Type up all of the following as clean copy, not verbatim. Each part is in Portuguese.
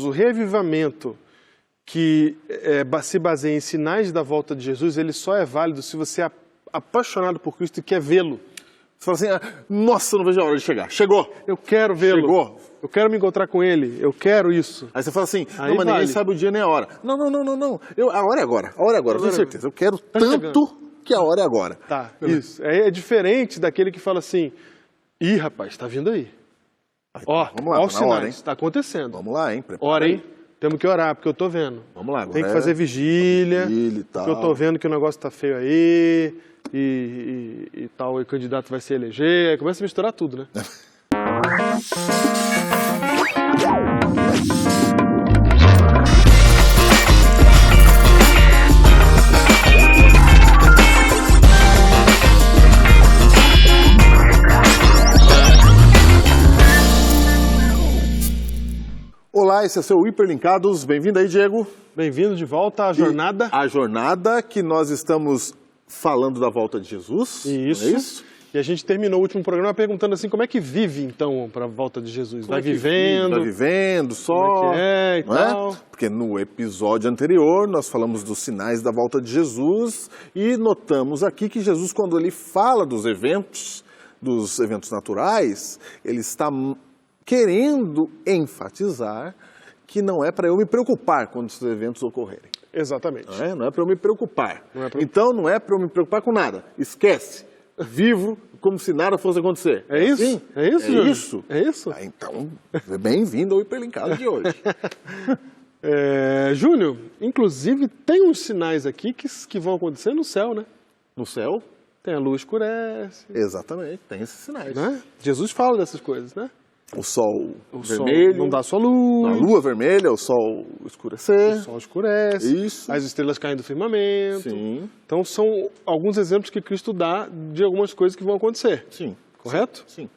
O reavivamento que se baseia em sinais da volta de Jesus, ele só é válido se você é apaixonado por Cristo e quer vê-lo. Você fala assim, nossa, eu não vejo a hora de chegar. Chegou. Eu quero vê-lo. Chegou. Eu quero me encontrar com ele. Eu quero isso. Aí você fala assim, Aí não, mas vale. ninguém sabe o dia nem a hora. Não. A hora é agora. A hora é agora, tenho certeza. Eu quero tanto que a hora é agora. Tá, isso. É diferente daquele que fala assim, ih, rapaz, tá vindo aí. Ó, vamos lá, ó os tá na hora, sinais, tá acontecendo. Vamos lá, hein? Prepara Ora, aí. hein? Temos que orar, porque eu tô vendo. Vamos lá agora. Tem que fazer vigília, e tal. porque eu tô vendo que o negócio tá feio aí, e tal, e o candidato vai se eleger. Aí começa a misturar tudo, né? Olá, esse é o seu Hiperlinkados. Bem-vindo aí, Diego. Bem-vindo de volta à jornada. A jornada que nós estamos falando da volta de Jesus. Isso. Não é isso? E a gente terminou o último programa perguntando assim, como é que vive, então, para a volta de Jesus? Vai vivendo? Vai vivendo só. Como é que é e não tal. É? Porque no episódio anterior nós falamos dos sinais da volta de Jesus e notamos aqui que Jesus, quando ele fala dos eventos naturais, ele está querendo enfatizar que não é para eu me preocupar quando esses eventos ocorrerem. Exatamente. Não é para eu me preocupar. Então não é para eu me preocupar com nada. Esquece. Vivo como se nada fosse acontecer. É isso? Assim? É isso, Júnior? isso? É isso? Então, bem-vindo ao Hiperlinkado de hoje. Júnior, inclusive tem uns sinais aqui que vão acontecer no céu, né? No céu? Tem a lua escurece. Exatamente, tem esses sinais. Né? Jesus fala dessas coisas, né? O sol Sol vermelho. não dá sua luz. A lua vermelha, o sol escurecer. O sol escurece. Isso. As estrelas caem do firmamento. Sim. Então são alguns exemplos que Cristo dá de algumas coisas que vão acontecer. Sim. Correto? Sim.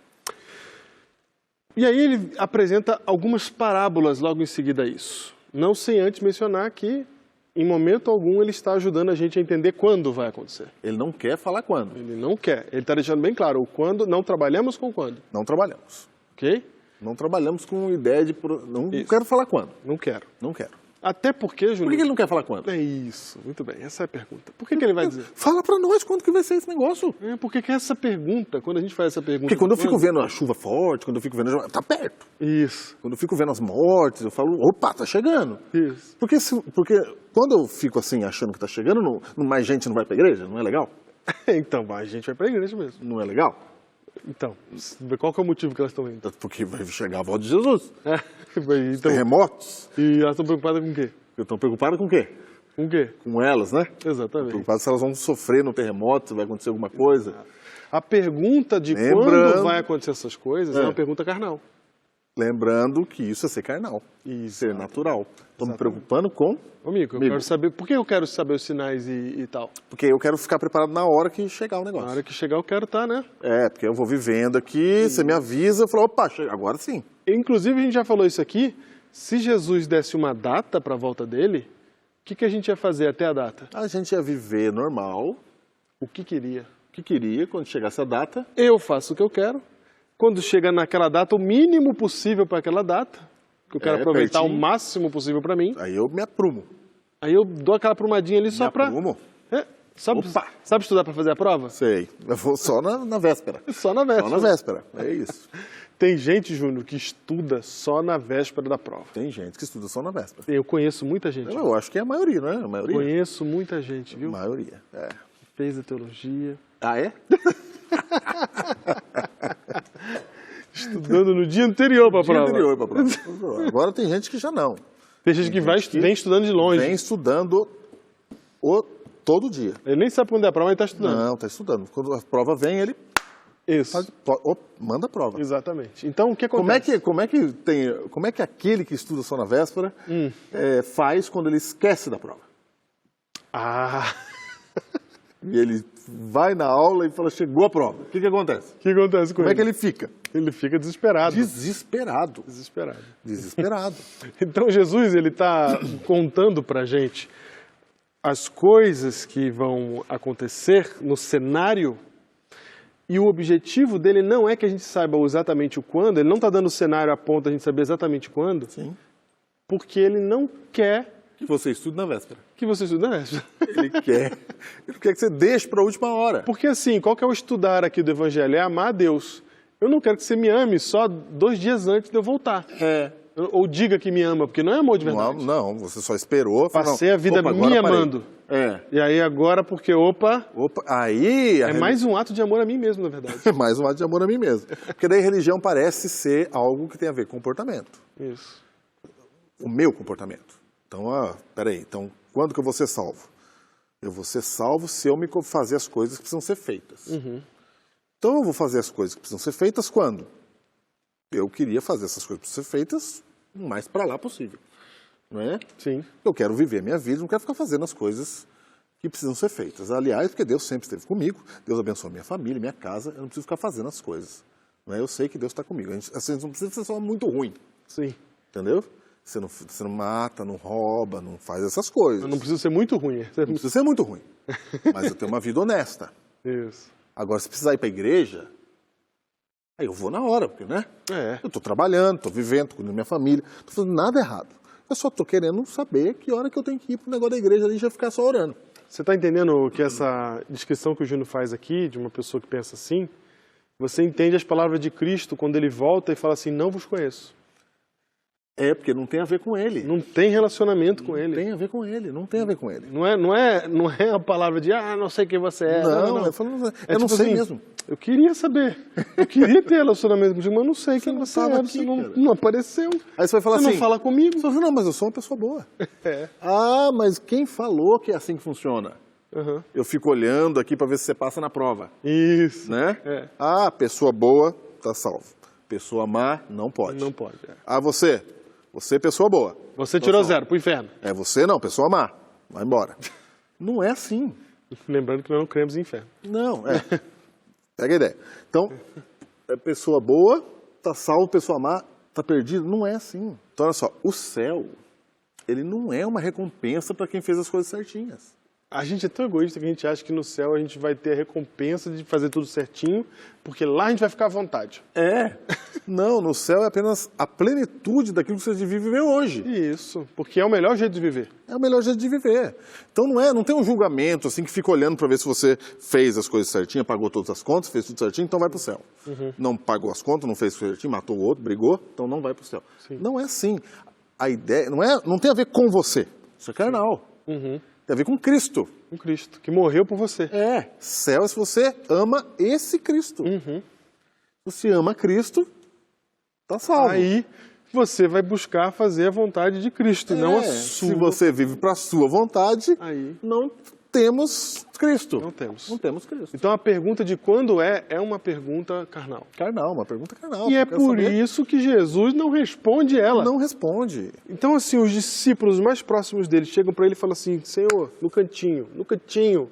E aí ele apresenta algumas parábolas logo em seguida a isso. Não sem antes mencionar que, em momento algum, ele está ajudando a gente a entender quando vai acontecer. Ele não quer falar quando. Ele não quer. Ele está deixando bem claro, o quando, não trabalhamos com quando. Não trabalhamos. Ok? Não trabalhamos com ideia de... Não Isso. quero falar quando. Não quero. Não quero. Até porque, Júnior... Por que ele não quer falar quando? É isso. Muito bem. Essa é a pergunta. Por que ele vai dizer? Fala pra nós quando que vai ser esse negócio. Porque que essa pergunta, quando a gente faz essa pergunta... Porque quando eu fico vendo a chuva forte, quando eu fico vendo... Tá perto. Isso. Quando eu fico vendo as mortes, eu falo, opa, tá chegando. Isso. Porque quando eu fico assim, achando que tá chegando, mais gente não vai pra igreja? Não é legal? Então, a gente vai pra igreja mesmo. Não é legal? Então, qual que é o motivo que elas estão indo? Porque vai chegar a volta de Jesus. Então, Terremotos. e elas estão preocupadas com o quê? Eu tô preocupado com o quê? Com o quê? Com elas, né? Exatamente. Preocupado se elas vão sofrer no terremoto, se vai acontecer alguma coisa. A pergunta de quando vai acontecer essas coisas é uma pergunta carnal. Lembrando que isso é ser carnal. E ser natural. Estou me preocupando com... Amigo, eu quero saber... Por que eu quero saber os sinais e tal? Porque eu quero ficar preparado na hora que chegar o negócio. Na hora que chegar eu quero estar, né? Porque eu vou vivendo aqui, você me avisa, eu falo, opa, agora sim. Inclusive, a gente já falou isso aqui, se Jesus desse uma data para a volta dele, o que a gente ia fazer até a data? A gente ia viver normal. O que queria. O que queria, quando chegasse a data. Eu faço o que eu quero. Quando chega naquela data, o mínimo possível para aquela data, que eu quero aproveitar o máximo possível para mim. Aí eu me aprumo. Aí eu dou aquela prumadinha ali só para... Aprumo? Sabe estudar para fazer a prova? Sei. Eu vou só na véspera. Só na véspera. Só na véspera. É isso. Tem gente, Júnior, que estuda só na véspera da prova. Tem gente que estuda só na véspera. Eu conheço muita gente. Eu acho que é a maioria, não é? A maioria. Conheço muita gente, viu? A maioria, Fez a teologia. Ah, é? Estudando no dia anterior para a prova. Anterior pra prova. Agora tem gente que já não. Tem gente que vem estudando de longe. Vem estudando todo dia. Ele nem sabe quando é a prova, mas está estudando. Não, está estudando. Quando a prova vem, ele Isso. manda a prova. Exatamente. Então, o que acontece? Como é que aquele que estuda só na véspera faz quando ele esquece da prova? E ele vai na aula e fala, chegou a prova. O que acontece? O que acontece com ele? Como é que ele fica? Ele fica desesperado. Desesperado. Então, Jesus, ele está contando para a gente as coisas que vão acontecer no cenário, e o objetivo dele não é que a gente saiba exatamente o quando, ele não está dando o cenário a ponto de a gente saber exatamente quando. Sim. porque ele não quer Que você estude na véspera. que você estude na véspera. Ele quer que você deixe para a última hora. Porque assim, qual que é o estudar aqui do Evangelho? É amar a Deus. Eu não quero que você me ame só 2 dias antes de eu voltar. Ou diga que me ama, porque não é amor de verdade. Não, você só esperou. Passei a vida me amando. E aí agora, porque aí... É mais um ato de amor a mim mesmo, na verdade. É mais um ato de amor a mim mesmo. Porque daí religião parece ser algo que tem a ver com comportamento. Isso. O meu comportamento. Então, peraí, então quando que eu vou ser salvo? Eu vou ser salvo se eu me fazer as coisas que precisam ser feitas. Então eu vou fazer as coisas que precisam ser feitas quando? Eu queria fazer essas coisas que precisam ser feitas o mais para lá possível. Não é? Sim. Eu quero viver a minha vida, não quero ficar fazendo as coisas que precisam ser feitas. Aliás, porque Deus sempre esteve comigo, Deus abençoa minha família, minha casa, eu não preciso ficar fazendo as coisas. Não é? Eu sei que Deus está comigo. A gente não precisa ser só muito ruim. Sim. Entendeu? Você não mata, não rouba, não faz essas coisas. Eu não preciso ser muito ruim. Não precisa ser muito ruim. Mas eu tenho uma vida honesta. Isso. Agora, se precisar ir para a igreja, aí eu vou na hora, porque, né? Eu estou trabalhando, estou vivendo, estou cuidando da minha família, não estou fazendo nada errado. Eu só estou querendo saber que hora que eu tenho que ir para o negócio da igreja ali e já ficar só orando. Você está entendendo que essa descrição que o Júnior faz aqui, de uma pessoa que pensa assim, você entende as palavras de Cristo quando ele volta e fala assim, não vos conheço. Porque não tem a ver com ele. Não tem relacionamento com ele. Não tem a ver com ele, não tem a ver com ele. Não é a palavra de, não sei quem você é. Não. Eu não sei mesmo. Eu queria saber. Eu queria ter relacionamento contigo, mas eu não sei quem você é. Você não apareceu. Aí você vai falar assim. Você não fala comigo. Você vai falar, não, mas eu sou uma pessoa boa. Mas quem falou que é assim que funciona? Eu fico olhando aqui para ver se você passa na prova. Isso. Né? Pessoa boa, tá salvo. Pessoa má, não pode. Não pode. Você, pessoa boa. Você tirou 0 pro inferno. Você não, pessoa má. Vai embora. Não é assim. Lembrando que nós não cremos em inferno. Não, Pega a ideia. Então, pessoa boa, tá salvo, pessoa má, tá perdido. Não é assim. Então, olha só, o céu, ele não é uma recompensa para quem fez as coisas certinhas. A gente é tão egoísta que a gente acha que no céu a gente vai ter a recompensa de fazer tudo certinho, porque lá a gente vai ficar à vontade. Não, no céu é apenas a plenitude daquilo que você devia viver hoje. Isso, porque é o melhor jeito de viver. É o melhor jeito de viver. Então não tem um julgamento assim que fica olhando para ver se você fez as coisas certinho, pagou todas as contas, fez tudo certinho, então vai para o céu. Não pagou as contas, não fez tudo certinho, matou o outro, brigou, então não vai para o céu. Sim. Não é assim. A ideia não tem a ver com você. Isso é carnal. Tem a ver com Cristo. Com Cristo, que morreu por você. Céu é se você ama esse Cristo. Se você ama Cristo, tá salvo. Aí você vai buscar fazer a vontade de Cristo, não a sua. Se você vive para a sua vontade, não temos Cristo. Não temos. Não temos Cristo. Então a pergunta de quando é uma pergunta carnal. Uma pergunta carnal. E é por isso que Jesus não responde ela. Não responde. Então assim, os discípulos mais próximos dele chegam para ele e falam assim, Senhor, no cantinho,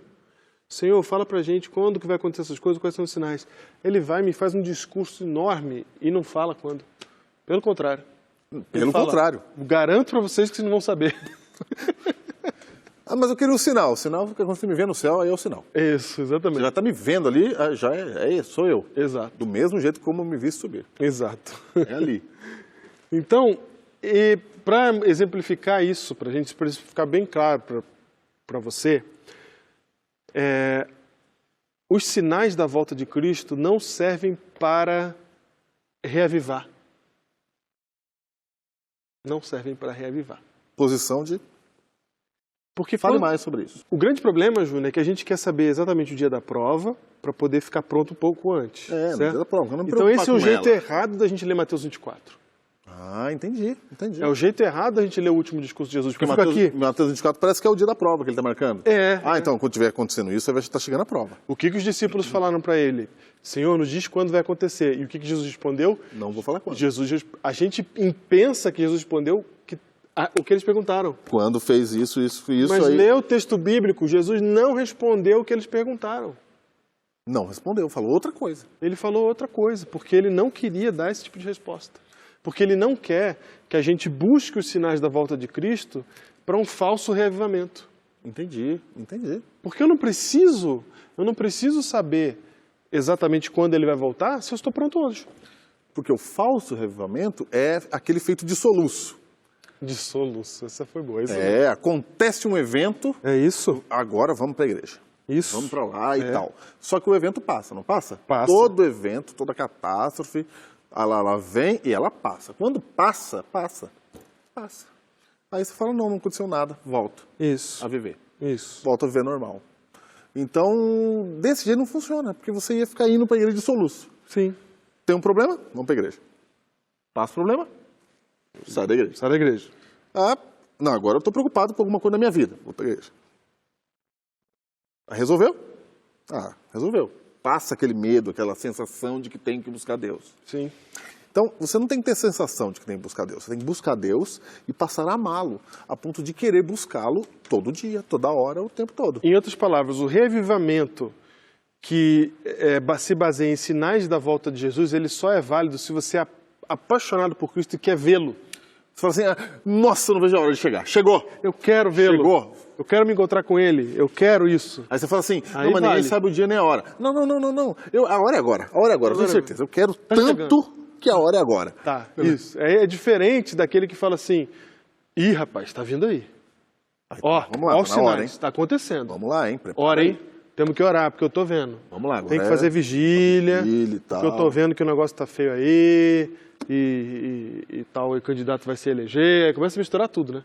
Senhor, fala pra gente quando que vai acontecer essas coisas, quais são os sinais. Ele vai e me faz um discurso enorme e não fala quando. Pelo contrário. Pelo contrário. Garanto para vocês que vocês não vão saber. Mas eu queria um sinal. O sinal que quando você me vê no céu, aí é o sinal. Isso, exatamente. Você já está me vendo ali, já sou eu. Exato. Do mesmo jeito como eu me vi subir. Exato. É ali. Então, para exemplificar isso, para ficar bem claro para você, os sinais da volta de Cristo não servem para reavivar. Não servem para reavivar. Posição de... Porque Fale mais sobre isso. O grande problema, Júnior, é que a gente quer saber exatamente o dia da prova para poder ficar pronto um pouco antes. No dia da prova. Então esse é o jeito errado da gente ler Mateus 24. Entendi. É o jeito errado da gente ler o último discurso de Jesus. Porque Mateus 24 parece que é o dia da prova que ele está marcando. Então quando estiver acontecendo isso, você vai estar chegando à prova. O que os discípulos falaram para ele? Senhor, nos diz quando vai acontecer. E o que Jesus respondeu? Não vou falar quando. A gente pensa que Jesus respondeu o que eles perguntaram. Quando fez isso. Mas lê o texto bíblico, Jesus não respondeu o que eles perguntaram. Não respondeu, falou outra coisa. Ele falou outra coisa, porque ele não queria dar esse tipo de resposta. Porque ele não quer que a gente busque os sinais da volta de Cristo para um falso reavivamento. Entendi. Porque eu não preciso saber exatamente quando ele vai voltar se eu estou pronto hoje. Porque o falso reavivamento é aquele feito de soluço. De soluço, essa foi boa. Isso Acontece um evento, é isso? agora vamos para a igreja. Isso. Vamos para lá e tal. Só que o evento passa, não passa? Passa. Todo evento, toda catástrofe, ela vem e ela passa. Quando passa. Aí você fala, não aconteceu nada, volta Isso. a viver. Isso. Volta a viver normal. Então, desse jeito não funciona, porque você ia ficar indo para a igreja de soluço. Sim. Tem um problema? Vamos para a igreja. Passa o problema? Sai da igreja. Sai da igreja. Não, agora eu estou preocupado com alguma coisa na minha vida. Vou para a igreja. Resolveu? Resolveu. Passa aquele medo, aquela sensação de que tem que buscar Deus. Sim. Então, você não tem que ter sensação de que tem que buscar Deus. Você tem que buscar Deus e passar a amá-lo, a ponto de querer buscá-lo todo dia, toda hora, o tempo todo. Em outras palavras, o reavivamento que se baseia em sinais da volta de Jesus, ele só é válido se você é apaixonado por Cristo e quer vê-lo. Você fala assim, nossa, eu não vejo a hora de chegar. Chegou! Eu quero vê-lo. Chegou! Eu quero me encontrar com ele. Eu quero isso. Aí você fala assim, Aí não, mas ninguém vale. sabe o dia nem a hora. Não. A hora é agora. A hora é agora, eu tenho certeza. Eu quero tanto chegando. que a hora é agora. Tá, isso. É diferente daquele que fala assim, rapaz, tá vindo aí. Ó, vamos lá, ó os tá na hora, sinais, hein? tá acontecendo. Vamos lá, hein? Prepara Ora, aí. hein? Temos que orar, porque eu tô vendo. Vamos lá agora. Tem que fazer vigília, Vigília e tal. porque eu tô vendo que o negócio tá feio aí, e tal, e o candidato vai se eleger. Aí começa a misturar tudo, né?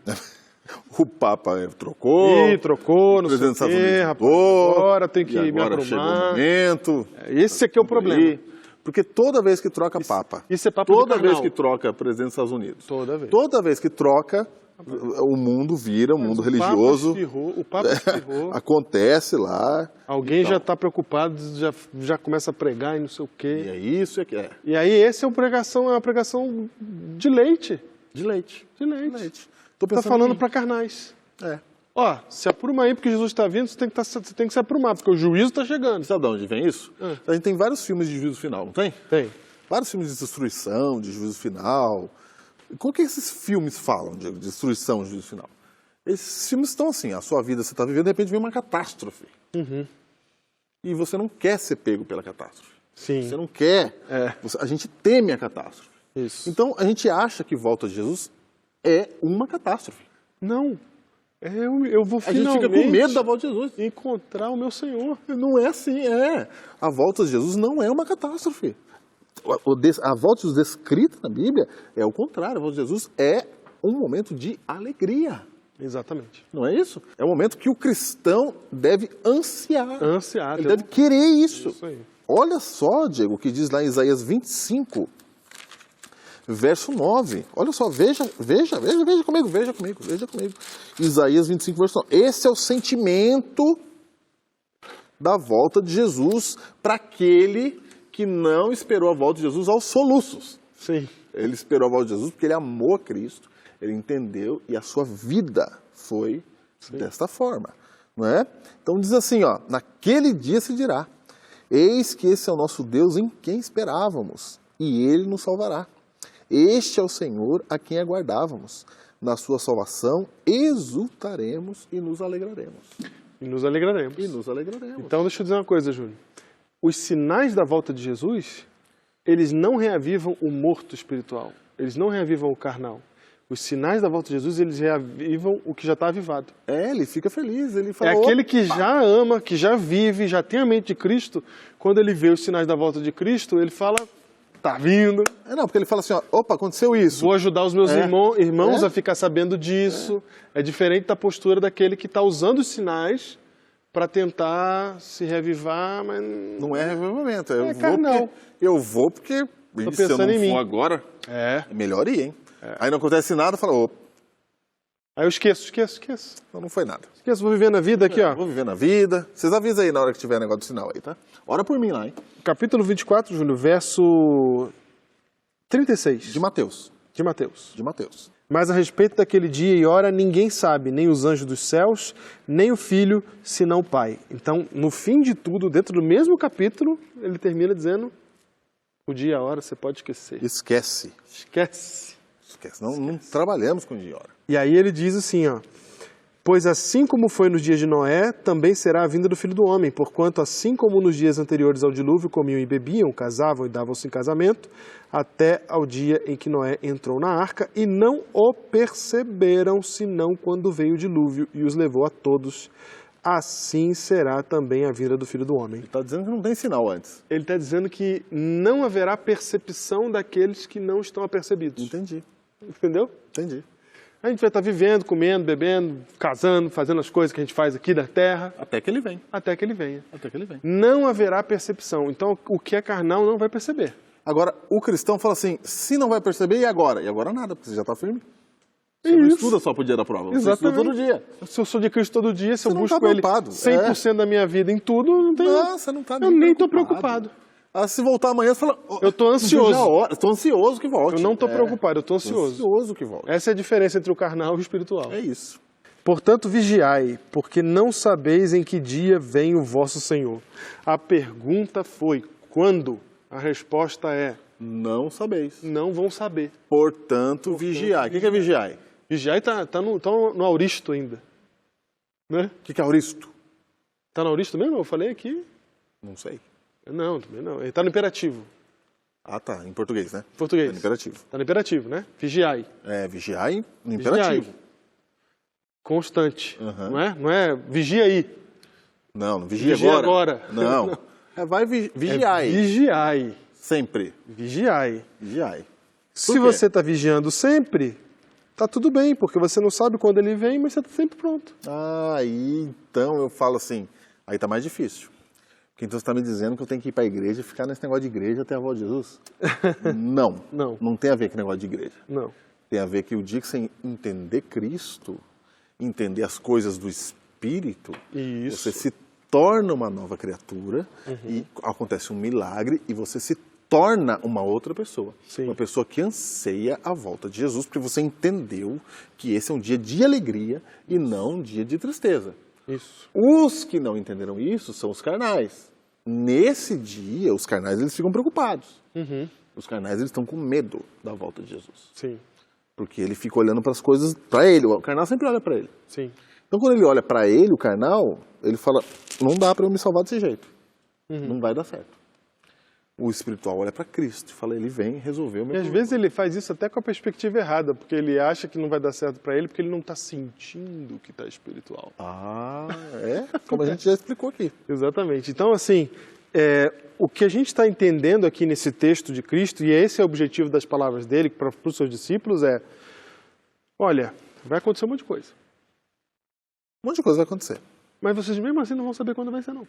O Papa trocou. Trocou, não sei o quê, rapaz. Agora tem que me agora chegou o aprumar. momento. Esse aqui é o problema. Porque toda vez que troca Papa, Isso é papo de toda carnal. vez que troca presidente dos Estados Unidos, Toda vez que troca, o mundo vira, o mundo religioso. O Papa espirrou. Acontece lá. Alguém já está preocupado, já começa a pregar e não sei o quê. E é isso que é. E aí, esse é uma pregação de leite. De leite. Está falando para carnais. Ó, se apruma aí, porque Jesus está vindo, você tem que se aprumar, porque o juízo está chegando. Sabe de onde vem isso? A gente tem vários filmes de juízo final, não tem? Tem. Vários filmes de destruição, de juízo final. Como que esses filmes falam de destruição, de juízo final? Esses filmes estão assim, a sua vida você está vivendo, de repente vem uma catástrofe. E você não quer ser pego pela catástrofe. Sim. Você não quer. A gente teme a catástrofe. Isso. Então, a gente acha que volta de Jesus é uma catástrofe. Não. Eu vou A gente finalmente fica com medo da volta de Jesus. encontrar o meu Senhor. Não é assim, A volta de Jesus não é uma catástrofe. A volta de Jesus descrita na Bíblia é o contrário. A volta de Jesus é um momento de alegria. Exatamente. Não é isso? É um momento que o cristão deve ansiar. Ele deve querer isso. Isso aí. Olha só, Diego, o que diz lá em Isaías 25, verso 9. Olha só, veja comigo. Isaías 25, verso 9. Esse é o sentimento da volta de Jesus para aquele que não esperou a volta de Jesus aos soluços. Sim. Ele esperou a volta de Jesus porque ele amou a Cristo, ele entendeu e a sua vida foi desta forma, não é? Então diz assim, ó, naquele dia se dirá, eis que esse é o nosso Deus em quem esperávamos, e ele nos salvará. Este é o Senhor a quem aguardávamos. Na sua salvação exultaremos e nos alegraremos. Então deixa eu dizer uma coisa, Júnior. Os sinais da volta de Jesus, eles não reavivam o morto espiritual. Eles não reavivam o carnal. Os sinais da volta de Jesus, eles reavivam o que já está avivado. Ele fica feliz, ele fala... É aquele que já ama, que já vive, já tem a mente de Cristo. Quando ele vê os sinais da volta de Cristo, ele fala, tá vindo. Não, porque ele fala assim, ó, opa, aconteceu isso. Vou ajudar os meus irmãos a ficar sabendo disso. É diferente da postura daquele que está usando os sinais para tentar se reavivar, mas... Não é revivamento, carnal. Eu vou porque se eu não for agora, é melhor ir, hein? Aí não acontece nada, fala, opa. Aí eu esqueço. Não foi nada. Esqueço, vou viver na vida aqui, ó. Vou viver na vida. Vocês avisam aí na hora que tiver negócio do sinal aí, tá? Ora por mim lá, hein? Capítulo 24, Júnior, verso 36. De Mateus. De Mateus. Mas a respeito daquele dia e hora, ninguém sabe, nem os anjos dos céus, nem o Filho, senão o Pai. Então, no fim de tudo, dentro do mesmo capítulo, ele termina dizendo, o dia e a hora você pode esquecer. Esquece. Não trabalhamos com dia e hora. E aí ele diz assim, ó, Pois assim como foi nos dias de Noé, também será a vinda do Filho do Homem, porquanto assim como nos dias anteriores ao dilúvio comiam e bebiam, casavam e davam-se em casamento, até ao dia em que Noé entrou na arca, e não o perceberam, senão quando veio o dilúvio e os levou a todos. Assim será também a vinda do Filho do Homem. Ele está dizendo que não tem sinal antes. Ele está dizendo que não haverá percepção daqueles que não estão apercebidos. Entendi. Entendeu? Entendi. A gente vai estar vivendo, comendo, bebendo, casando, fazendo as coisas que a gente faz aqui da terra. Até que ele vem. Até que ele venha. Até que ele vem. Não haverá percepção. Então, o que é carnal não vai perceber. Agora, o cristão fala assim, se não vai perceber, e agora? E agora nada, porque você já está firme. Você não estuda só pro dia da prova, você estuda todo dia. Se eu sou de Cristo todo dia, se eu Você busco não tá ele preocupado. 100% da minha vida em tudo, não tem... Não, você não está Eu nem estou preocupado. Ah, se voltar amanhã, você fala... Eu estou ansioso. Estou ansioso que volte. Eu não estou preocupado, eu estou ansioso. Ansioso que volte. Essa é a diferença entre o carnal e o espiritual. É isso. Portanto, vigiai, porque não sabeis em que dia vem o vosso Senhor. A pergunta foi, quando? A resposta é, Não sabeis. não vão saber. Portanto, vigiai. O que é vigiai? Vigiai está no auristo ainda. Né? O que é auristo? Está no auristo mesmo? Eu falei aqui. Não sei. Não, também não. Ele está no imperativo. Ah, tá. Em português, né? Português. É no imperativo. Está no imperativo, né? Vigiai. É, vigiai no imperativo. Vigiai. Constante. Uhum. Não é vigia aí. Não vigia, Vigia agora. agora. Não. É, vai vigiai. É vigiai. Sempre. Vigiai. Vigiai. Se quê? você está vigiando sempre, tá tudo bem, porque você não sabe quando ele vem, mas você está sempre pronto. Aí, então, eu falo assim, aí tá mais difícil. Porque então você está me dizendo que eu tenho que ir para a igreja e ficar nesse negócio de igreja até a volta de Jesus? Não. Não. Não tem a ver com negócio de igreja. Não. Tem a ver que o dia que você entender Cristo, entender as coisas do Espírito, Isso. você se torna uma nova criatura e acontece um milagre e você se torna uma outra pessoa. Sim. Uma pessoa que anseia a volta de Jesus, porque você entendeu que esse é um dia de alegria e não um dia de tristeza. Isso. Os que não entenderam isso são os carnais. Nesse dia, os carnais eles ficam preocupados. Os carnais eles estão com medo da volta de Jesus. Sim. Porque ele fica olhando para as coisas para ele. O carnal sempre olha para ele. Sim. Então, quando ele olha para ele, o carnal, ele fala, não dá para eu me salvar desse jeito. Não vai dar certo. O espiritual olha para Cristo e fala, ele vem resolver o meu E às problema. vezes ele faz isso até com a perspectiva errada, porque ele acha que não vai dar certo para ele, porque ele não está sentindo que está espiritual. Ah, é? Como a gente já explicou aqui. Exatamente. Então, assim, o que a gente está entendendo aqui nesse texto de Cristo, e esse é o objetivo das palavras dele para os seus discípulos, é, olha, vai acontecer um monte de coisa, Um monte de coisa vai acontecer. mas vocês mesmo assim não vão saber quando vai ser, não.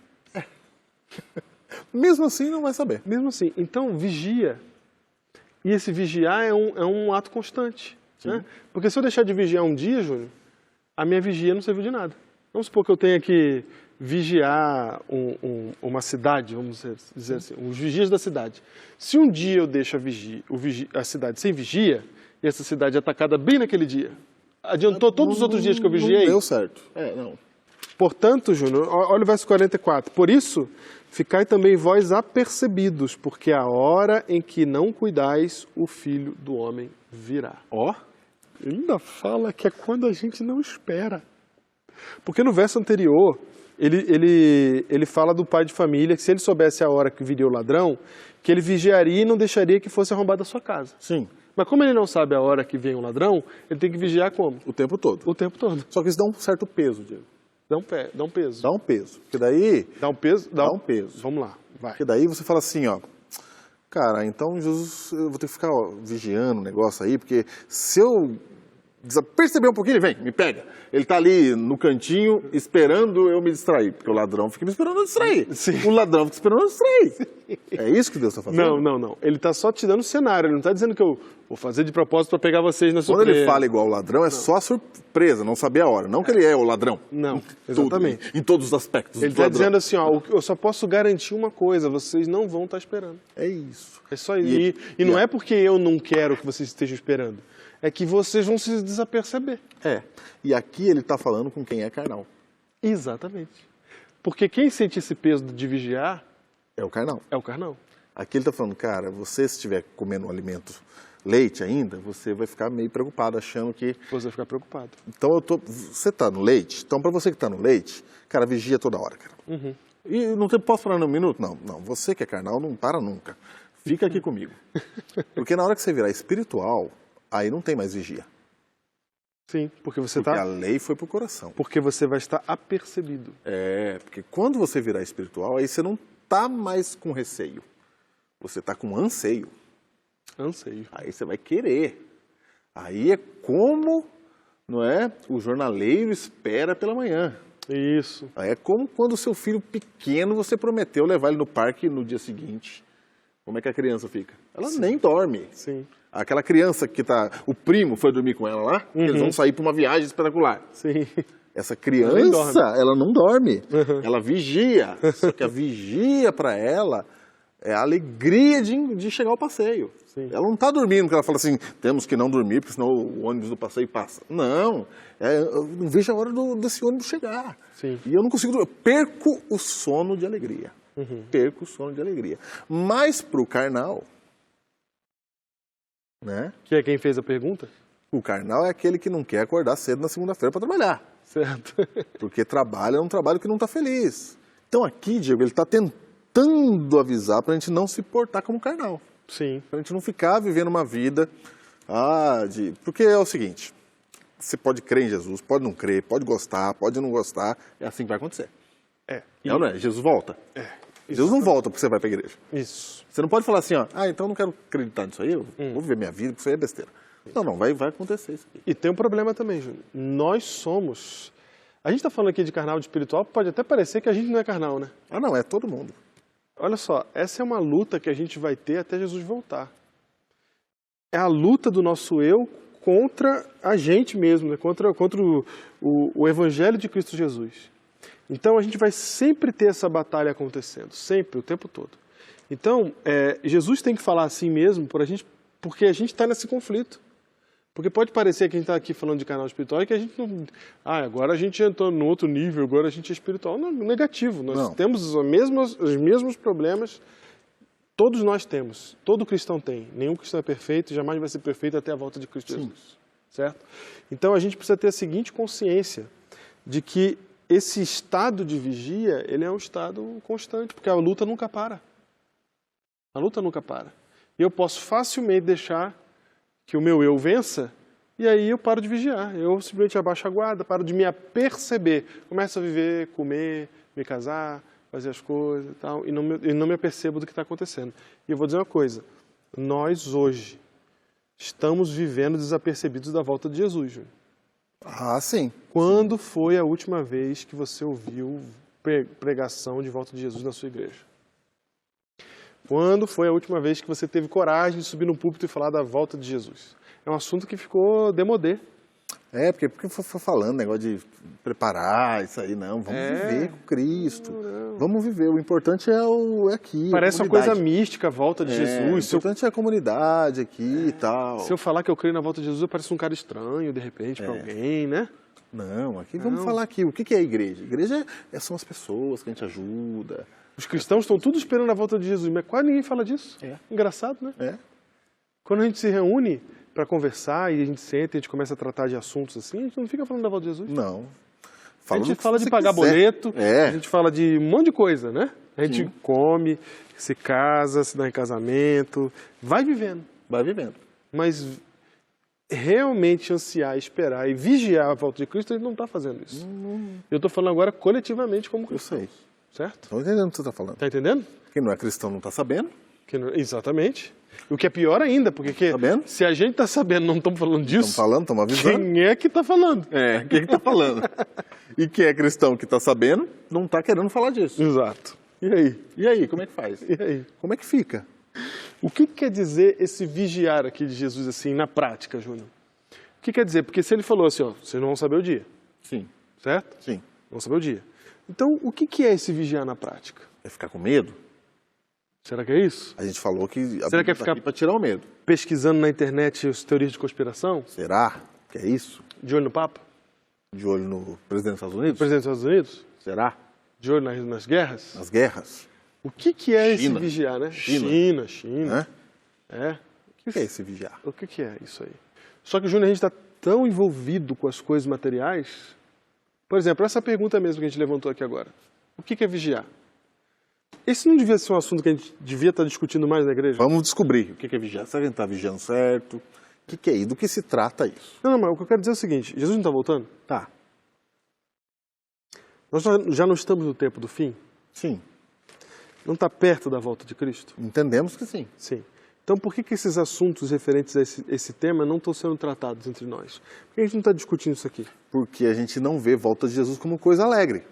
Mesmo assim, não vai saber. Mesmo assim. Então, vigia. E esse vigiar é um ato constante. Né? Porque se eu deixar de vigiar um dia, Júnior, a minha vigia não serviu de nada. Vamos supor que eu tenha que vigiar uma cidade, vamos dizer assim, os vigias da cidade. Se um dia eu deixo a cidade sem vigia, e essa cidade é atacada bem naquele dia, adiantou todos os outros dias que eu vigiei? Não deu certo. Não. Portanto, Júnior, olha o verso 44. Por isso, ficai também vós apercebidos, porque a hora em que não cuidais, o Filho do Homem virá. Ó, ele ainda fala que é quando a gente não espera. Porque no verso anterior, ele fala do pai de família, que se ele soubesse a hora que viria o ladrão, que ele vigiaria e não deixaria que fosse arrombada a sua casa. Sim. Mas como ele não sabe a hora que vem o ladrão, ele tem que vigiar como? O tempo todo. O tempo todo. Só que isso dá um certo peso, Diego. Dá um peso. Dá um peso. Porque daí... Dá um peso? Dá um peso. Vamos lá, vai. Porque daí você fala assim, ó... Cara, então Jesus, eu vou ter que ficar vigiando o negócio aí, porque se eu perceber um pouquinho, ele vem, me pega. Ele tá ali no cantinho esperando eu me distrair, porque o ladrão fica me esperando eu distrair. Sim. O ladrão fica esperando eu distrair. É isso que Deus está fazendo? Não. Ele está só te dando o cenário, ele não está dizendo que eu vou fazer de propósito para pegar vocês na surpresa. Quando ele fala igual o ladrão, é só a surpresa, não saber a hora. Não que ele é o ladrão. Não, Tudo, exatamente. em todos os aspectos. Ele está dizendo assim, ó, eu só posso garantir uma coisa, vocês não vão estar esperando. É isso. É só isso. E não é porque eu não quero que vocês estejam esperando, é que vocês vão se desaperceber. E aqui ele está falando com quem é carnal. Exatamente. Porque quem sente esse peso de vigiar É o carnal. é o carnal. Aqui ele está falando, cara, você se estiver comendo um alimento leite ainda, você vai ficar meio preocupado, achando que... Você vai ficar preocupado. Então, você está no leite, então para você que está no leite, cara, vigia toda hora, cara. Uhum. E não posso parar num minuto? Não, você que é carnal não para nunca. Fica aqui comigo. Porque na hora que você virar espiritual, aí não tem mais vigia. Sim, porque a lei foi pro coração. Porque você vai estar apercebido. Porque quando você virar espiritual, aí você não tá mais com receio. Você tá com anseio. Anseio. Aí você vai querer. Aí é como, não é? O jornaleiro espera pela manhã. Isso. Aí é como quando o seu filho pequeno, você prometeu levar ele no parque no dia seguinte. Como é que a criança fica? Ela nem dorme. Sim. Aquela criança que o primo foi dormir com ela lá, eles vão sair para uma viagem espetacular. Sim. Essa criança, ela não dorme. Ela vigia. Só que a vigia para ela é a alegria de chegar ao passeio. Sim. Ela não está dormindo, porque ela fala assim, temos que não dormir, porque senão o ônibus do passeio passa. Não, eu não vejo a hora desse ônibus chegar. Sim. E eu não consigo dormir, eu perco o sono de alegria. Perco o sono de alegria. Mas para o carnal, né? Que é quem fez a pergunta? O carnal é aquele que não quer acordar cedo na segunda-feira para trabalhar. Certo. Porque trabalha é um trabalho que não está feliz. Então aqui, Diego, ele está tentando avisar para a gente não se portar como carnal. Sim. Para a gente não ficar vivendo uma vida Porque é o seguinte, você pode crer em Jesus, pode não crer, pode gostar, pode não gostar, é assim que vai acontecer. Não, não é? Jesus volta. Jesus não volta porque você vai para a igreja. Isso. Você não pode falar assim, então eu não quero acreditar nisso aí, eu vou viver minha vida, porque isso aí é besteira. Não, vai acontecer isso aqui. E tem um problema também, Júnior. Nós somos... A gente está falando aqui de carnal, de espiritual, pode até parecer que a gente não é carnal, né? Não, é todo mundo. Olha só, essa é uma luta que a gente vai ter até Jesus voltar. É a luta do nosso eu contra a gente mesmo, né? Contra o Evangelho de Cristo Jesus. Então a gente vai sempre ter essa batalha acontecendo, sempre, o tempo todo. Então, Jesus tem que falar assim mesmo porque a gente está nesse conflito. Porque pode parecer que a gente está aqui falando de canal espiritual e que a gente não... agora a gente entrou no outro nível, agora a gente é espiritual. Não, negativo. Nós temos os mesmos problemas, todos nós temos. Todo cristão tem. Nenhum cristão é perfeito e jamais vai ser perfeito até a volta de Cristo Jesus. Certo? Então a gente precisa ter a seguinte consciência de que esse estado de vigia, ele é um estado constante, porque a luta nunca para. A luta nunca para. E eu posso facilmente deixar que o meu eu vença, e aí eu paro de vigiar. Eu simplesmente abaixo a guarda, paro de me aperceber. Começo a viver, comer, me casar, fazer as coisas e tal, e não me apercebo do que está acontecendo. E eu vou dizer uma coisa, nós hoje estamos vivendo desapercebidos da volta de Jesus, Júnior. Sim. Quando foi a última vez que você ouviu pregação de volta de Jesus na sua igreja? Quando foi a última vez que você teve coragem de subir no púlpito e falar da volta de Jesus? É um assunto que ficou demodé. Porque foi falando, negócio de preparar isso aí, não. Vamos viver com Cristo. Não. Vamos viver. O importante é aqui. Parece uma coisa mística, a volta de Jesus. O importante é a comunidade aqui e tal. Se eu falar que eu creio na volta de Jesus, eu pareço um cara estranho, de repente, para alguém, né? Não, vamos falar aqui. O que é a igreja? A igreja são as pessoas que a gente ajuda. Os cristãos estão tudo esperando a volta de Jesus, mas quase ninguém fala disso. Engraçado, né? Quando a gente se reúne para conversar e a gente senta e a gente começa a tratar de assuntos assim, a gente não fica falando da volta de Jesus. Não. A gente fala de pagar boleto, a gente fala de um monte de coisa, né? A gente come, se casa, se dá em casamento, vai vivendo. Vai vivendo. Mas realmente ansiar, esperar e vigiar a volta de Cristo, ele não está fazendo isso. Eu estou falando agora coletivamente como cristão. Eu sei. Certo? Estou entendendo o que você está falando. Está entendendo? Quem não é cristão não está sabendo. Exatamente. O que é pior ainda, porque se a gente está sabendo, não estamos falando disso... Estamos falando, estamos avisando. Quem é que está falando? Quem é que está falando? E quem é cristão que está sabendo, não está querendo falar disso. Exato. E aí? E aí, como é que faz? E aí? Como é que fica? O que quer dizer esse vigiar aqui de Jesus, assim, na prática, Júnior? O que quer dizer? Porque se ele falou assim, vocês não vão saber o dia. Sim. Certo? Sim. Não vão saber o dia. Então, o que é esse vigiar na prática? É ficar com medo? Será que é isso? A gente falou que... Será que é ficar para tirar o medo? Pesquisando na internet as teorias de conspiração? Será que é isso? De olho no Papa? De olho no presidente dos Estados Unidos? Presidente dos Estados Unidos? Será? De olho nas guerras? Nas guerras. O que é esse vigiar, né? China. Hã? O que é esse vigiar? O que é isso aí? Só que, Júnior, a gente está tão envolvido com as coisas materiais. Por exemplo, essa pergunta mesmo que a gente levantou aqui agora. O que é vigiar? Esse não devia ser um assunto que a gente devia estar discutindo mais na igreja? Vamos descobrir o que é vigiar. Será que a gente está vigiando certo? O que é isso? Do que se trata isso? Não, mas o que eu quero dizer é o seguinte. Jesus não está voltando? Tá. Nós já não estamos no tempo do fim? Sim. Não está perto da volta de Cristo? Entendemos que sim. Sim. Então por que esses assuntos referentes a esse tema não estão sendo tratados entre nós? Por que a gente não está discutindo isso aqui? Porque a gente não vê a volta de Jesus como coisa alegre.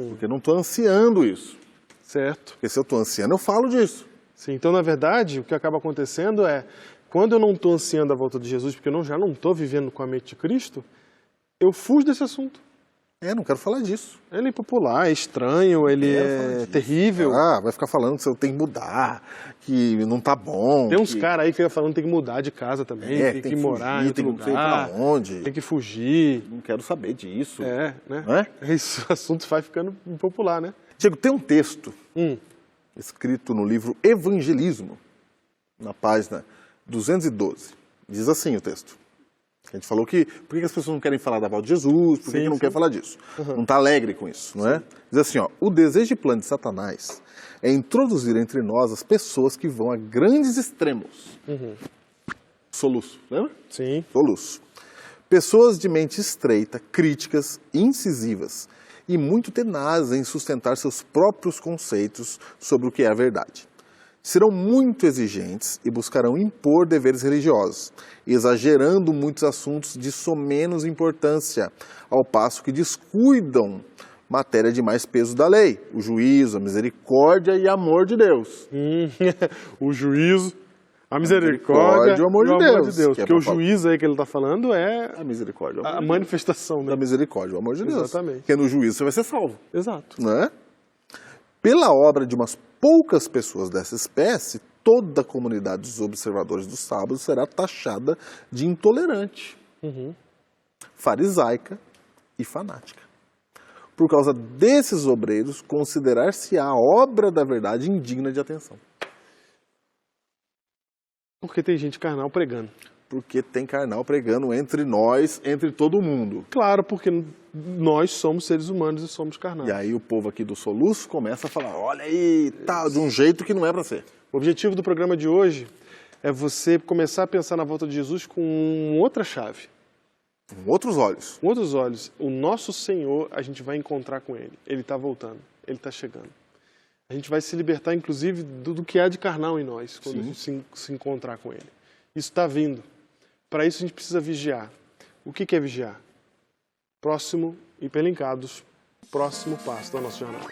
Porque eu não estou ansiando isso. Certo. Porque se eu estou ansiando, eu falo disso. Sim, então na verdade o que acaba acontecendo é, quando eu não estou ansiando a volta de Jesus, porque eu já não estou vivendo com a mente de Cristo, eu fujo desse assunto. Não quero falar disso. Ele é impopular, é estranho, ele é terrível. Vai ficar falando que você tem que mudar, que não tá bom. Tem uns caras aí que ficam falando que tem que mudar de casa também, tem que morar em outro lugar, tem que ir pra onde. tem que fugir. Não quero saber disso. Né? Não é? Esse assunto vai ficando impopular, né? Diego, tem um texto escrito no livro Evangelismo, na página 212. Diz assim o texto. A gente falou que por que as pessoas não querem falar da volta de Jesus, por que não quer falar disso? Não está alegre com isso, não é? Diz assim, ó, o desejo e plano de Satanás é introduzir entre nós as pessoas que vão a grandes extremos. Soluço, lembra? Sim. Soluço. Pessoas de mente estreita, críticas, incisivas e muito tenazes em sustentar seus próprios conceitos sobre o que é a verdade. Serão muito exigentes e buscarão impor deveres religiosos, exagerando muitos assuntos de somenos importância, ao passo que descuidam matéria de mais peso da lei, o juízo, a misericórdia e amor de Deus. O juízo, a misericórdia e o amor de Deus. Porque o juízo aí que ele está falando é a misericórdia, a manifestação da misericórdia, o amor de Deus. Exatamente. Porque no juízo você vai ser salvo. Exato. Não é? Pela obra de umas poucas pessoas dessa espécie, toda a comunidade dos observadores do sábado será taxada de intolerante, farisaica e fanática. Por causa desses obreiros, considerar-se a obra da verdade indigna de atenção. Porque tem gente carnal pregando. Porque tem carnal pregando entre nós, entre todo mundo. Claro, porque nós somos seres humanos e somos carnais. E aí o povo aqui do Soluço começa a falar, olha aí, tá, de um jeito que não é para ser. O objetivo do programa de hoje é você começar a pensar na volta de Jesus com outra chave. Com outros olhos. Com outros olhos. O nosso Senhor, a gente vai encontrar com Ele. Ele está voltando, Ele está chegando. A gente vai se libertar, inclusive, do que há de carnal em nós, quando a gente se encontrar com Ele. Isso está vindo. Para isso a gente precisa vigiar. O que é vigiar? Próximo, hiperlinkados, próximo passo da nossa jornada.